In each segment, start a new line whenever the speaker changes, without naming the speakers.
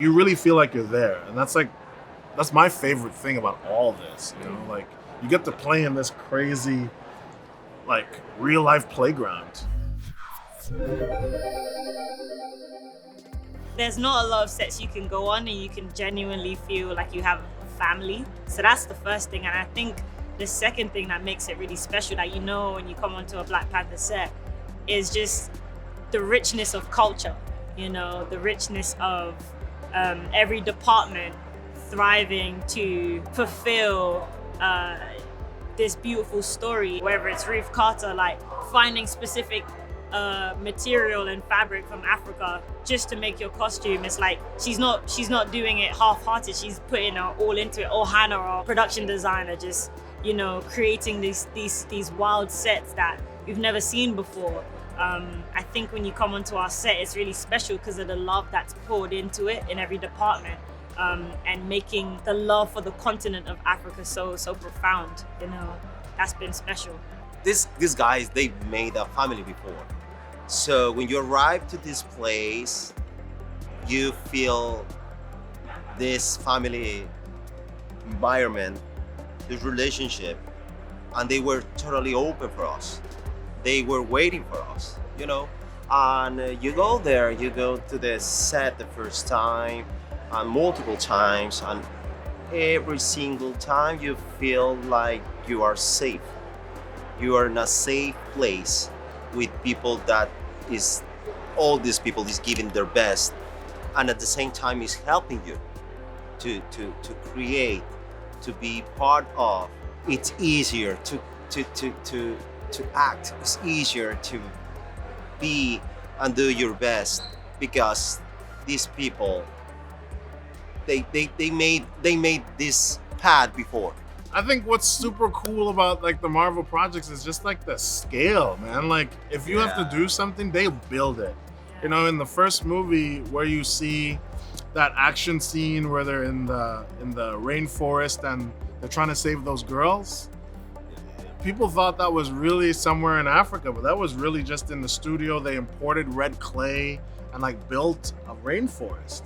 You really feel like you're there, and that's my favorite thing about all this. Like you get to play in this crazy, like real life playground.
There's not a lot of sets you can go on and you can genuinely feel like you have a family. So that's the first thing. And I think the second thing that makes it really special that when you come onto a Black Panther set is just the richness of culture, the richness of every department thriving to fulfill this beautiful story, whether it's Ruth Carter, like finding specific material and fabric from Africa just to make your costume. It's like she's not doing it half-hearted. She's putting her all into it. Or Hannah, our production designer, just creating these wild sets that we've never seen before. I think when you come onto our set, it's really special because of the love that's poured into it in every department, and making the love for the continent of Africa so profound. That's been special.
These guys, they've made a family before. So when you arrive to this place, you feel this family environment, this relationship, and they were totally open for us. They were waiting for us, And you go there, you go to the set the first time, and multiple times, and every single time you feel like you are safe. You are in a safe place with people that all these people is giving their best, and at the same time is helping you to create, to be part of. It's easier to act. It's easier to be and do your best because these people they made this path before.
I think what's super cool about like the Marvel projects is just like the scale, man. Like if you have to do something, they build it. In the first movie where you see that action scene where they're in the rainforest and they're trying to save those girls, people thought that was really somewhere in Africa, but that was really just in the studio. They imported red clay and like built a rainforest.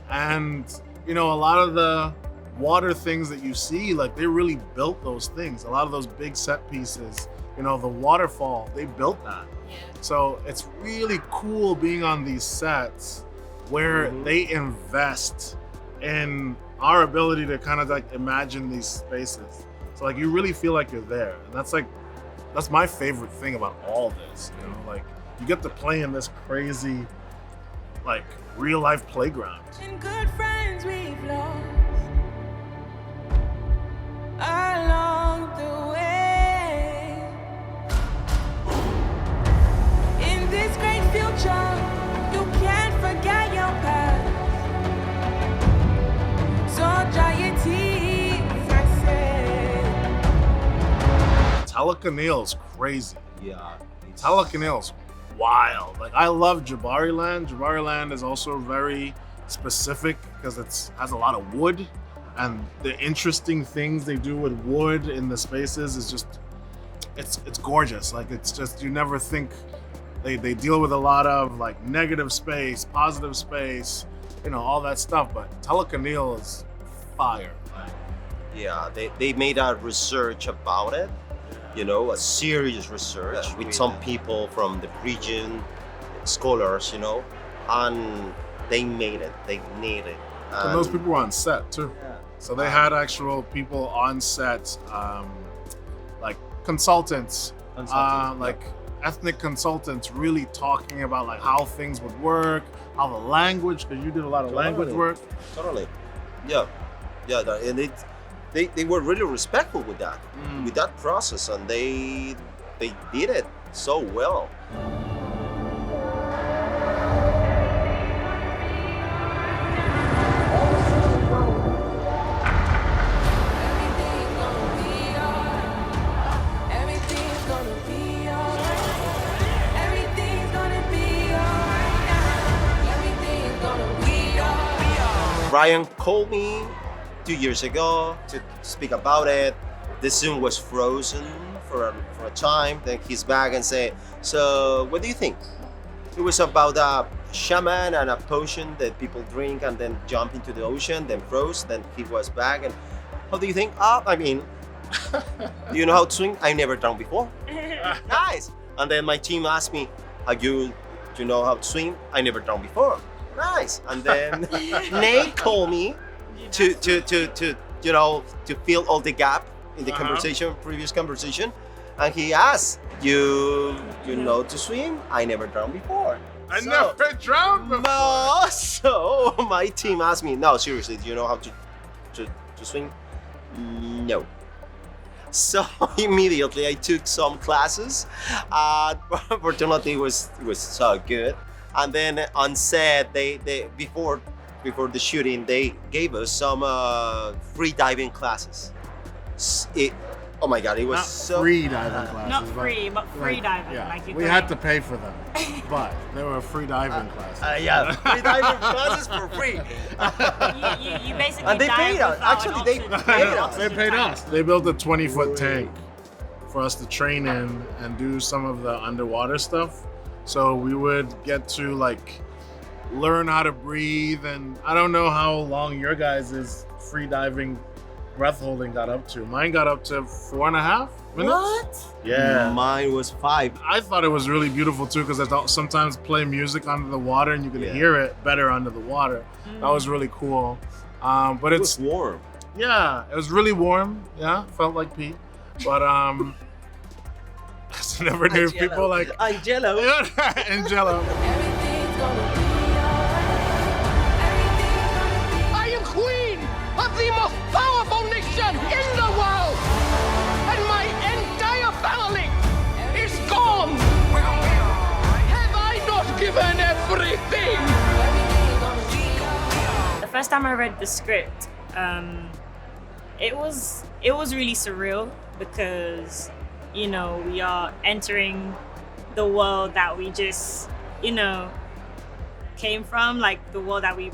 And a lot of the water things that you see, like they really built those things. A lot of those big set pieces, the waterfall, they built that. So it's really cool being on these sets where they invest in our ability to kind of like imagine these spaces. So like you really feel like you're there. And that's my favorite thing about all this. Like you get to play in this crazy, like real life playground.
And good friends we've lost along the way. In this great future, you can't forget your past. So dry your tears, I say.
Tenoch Huerta's crazy.
Yeah.
Tenoch Huerta's wild. Like I love Jabari Land. Jabari Land is also very specific because it has a lot of wood, and the interesting things they do with wood in the spaces is just it's gorgeous. Like it's just, you never think they deal with a lot of like negative space, positive space, all that stuff, but Tenoch Huerta is fire.
Yeah, they made a research about it, a serious research with some people from the region, scholars, and they made it, they made it.
And those people were on set too.
Yeah.
So they had actual people on set, like consultants, like ethnic consultants, really talking about like how things would work, how the language, because you did a lot of language work.
Totally. Yeah, and they were really respectful with that process, and they did it so well. Ryan called me 2 years ago to speak about it. The Zoom was frozen for a time. Then he's back and said, "So, what do you think?" It was about shaman and a potion that people drink and then jump into the ocean, then froze, then he was back. And how do you think? I mean, do you know how to swim? I never drowned before. Nice. And then my team asked me, do you know how to swim? I never drowned before. Nice. And then Nate called me to fill all the gap in the previous conversation. And he asked, you know to swim? I never drowned before.
I never drowned before.
No, so my team asked me, no, seriously, do you know how to swim? No. So immediately I took some classes. Unfortunately, it was so good. And then on set, they before the shooting, they gave us some free diving classes. Oh my God, it was
Not
so
free diving classes.
Not free, but free diving.
Yeah,
Like
we had to pay for them, but they were free diving classes.
yeah, free diving classes for free.
you basically
And they
dive
paid us.
without
Actually,
an
they
oxygen-
paid us.
They paid us. They built a 20-foot tank for us to train in and do some of the underwater stuff. So we would get to like learn how to breathe. And I don't know how long your guys' free diving breath holding got up to. Mine got up to 4.5 minutes.
What?
Yeah.
Mine was 5.
I thought it was really beautiful too because I thought sometimes play music under the water and you can hear it better under the water. That was really cool. But
It was warm.
yeah, it was really warm. Yeah, felt like pee. But I never knew people like
Angelo.
Angelo.
Everything's gonna be alright. Everything's gonna be
I am queen of the most powerful nation in the world, and my entire family is gone. Have I not given everything?
everything's gonna be alright.
The first time I read the script, it was really surreal because we are entering the world that we just came from, like the world that we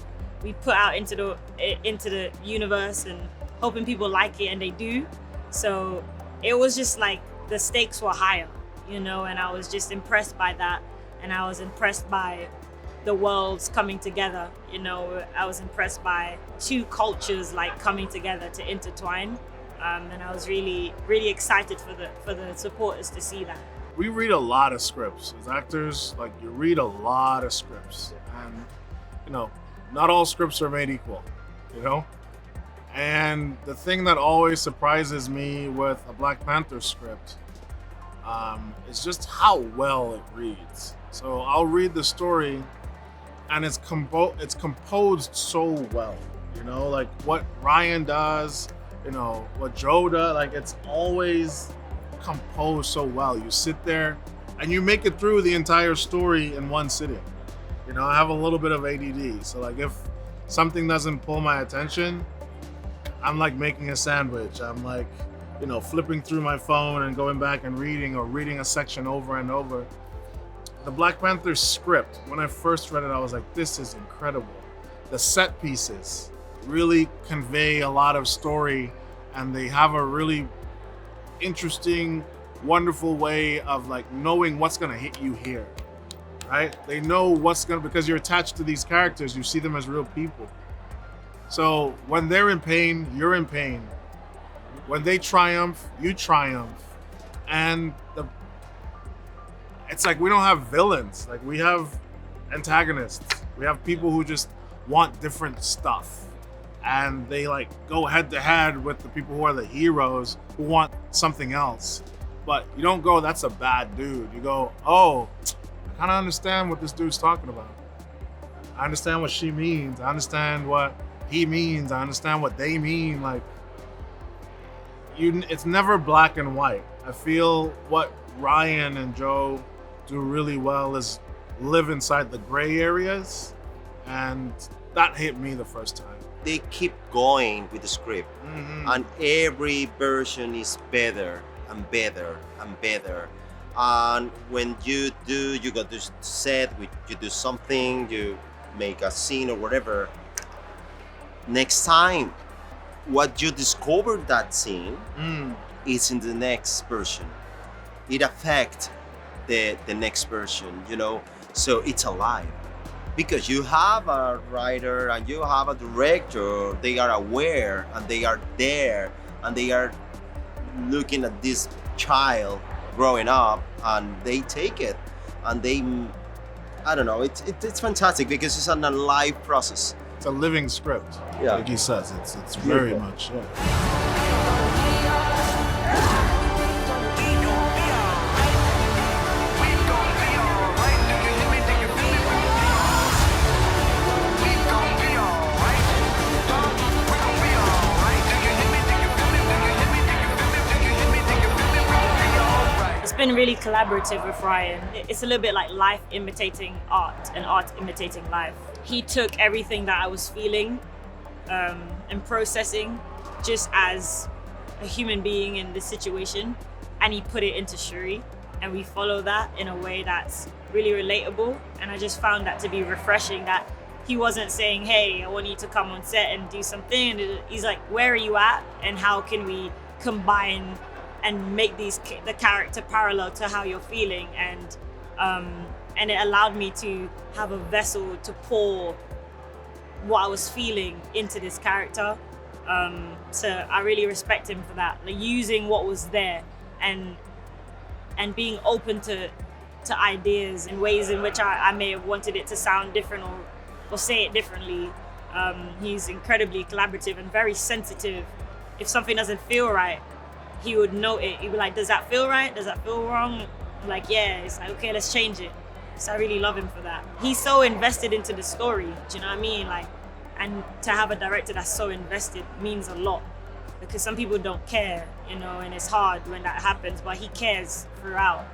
put out into the universe and hoping people like it, and they do. So it was just like the stakes were higher, and I was just impressed by that, and I was impressed by the worlds coming together. I was impressed by two cultures like coming together to intertwine, and I was really, really excited for the supporters to see that.
We read a lot of scripts as actors. Like you read a lot of scripts, and not all scripts are made equal. And the thing that always surprises me with a Black Panther script is just how well it reads. So I'll read the story, and it's composed so well. Like what Ryan does, what Joe does. Like it's always composed so well. You sit there and you make it through the entire story in one sitting. I have a little bit of ADD, so like if something doesn't pull my attention, I'm like making a sandwich. I'm like, flipping through my phone and going back and reading, or reading a section over and over. The Black Panther script, when I first read it, I was like, this is incredible. The set pieces really convey a lot of story, and they have a really interesting, wonderful way of like knowing what's gonna hit you here, right? They know because you're attached to these characters, you see them as real people. So when they're in pain, you're in pain. When they triumph, you triumph. And it's like we don't have villains, like we have antagonists. We have people who just want different stuff. And they like go head to head with the people who are the heroes who want something else. But you don't go, that's a bad dude. You go, oh, I kind of understand what this dude's talking about. I understand what she means. I understand what he means. I understand what they mean. Like, it's never black and white. I feel what Ryan and Joe do really well is live inside the gray areas, and that hit me the first time.
They keep going with the script, and every version is better and better and better. And when you go to set, you do something, you make a scene or whatever. Next time, what you discovered that scene is in the next version. It affects the next version, so it's alive. because you have a writer and you have a director, they are aware and they are there and they are looking at this child growing up and they take it and they, I don't know, it's fantastic because it's an alive process.
It's a living script,
Yeah.
like he says. It's very much, yeah.
It's been really collaborative with Ryan. It's a little bit like life imitating art and art imitating life. He took everything that I was feeling and processing just as a human being in this situation, and he put it into Shuri, and we follow that in a way that's really relatable. And I just found that to be refreshing, that he wasn't saying, hey, I want you to come on set and do something. He's like, where are you at and how can we combine and make the character parallel to how you're feeling, and it allowed me to have a vessel to pour what I was feeling into this character. So I really respect him for that, like using what was there and being open to ideas and ways in which I may have wanted it to sound different or say it differently. He's incredibly collaborative and very sensitive. If something doesn't feel right, he would note it. He'd be like, does that feel right? Does that feel wrong? I'm like, yeah. It's like, okay, let's change it. So I really love him for that. He's so invested into the story, do you know what I mean? Like, and to have a director that's so invested means a lot, because some people don't care, you know, and it's hard when that happens, but he cares throughout.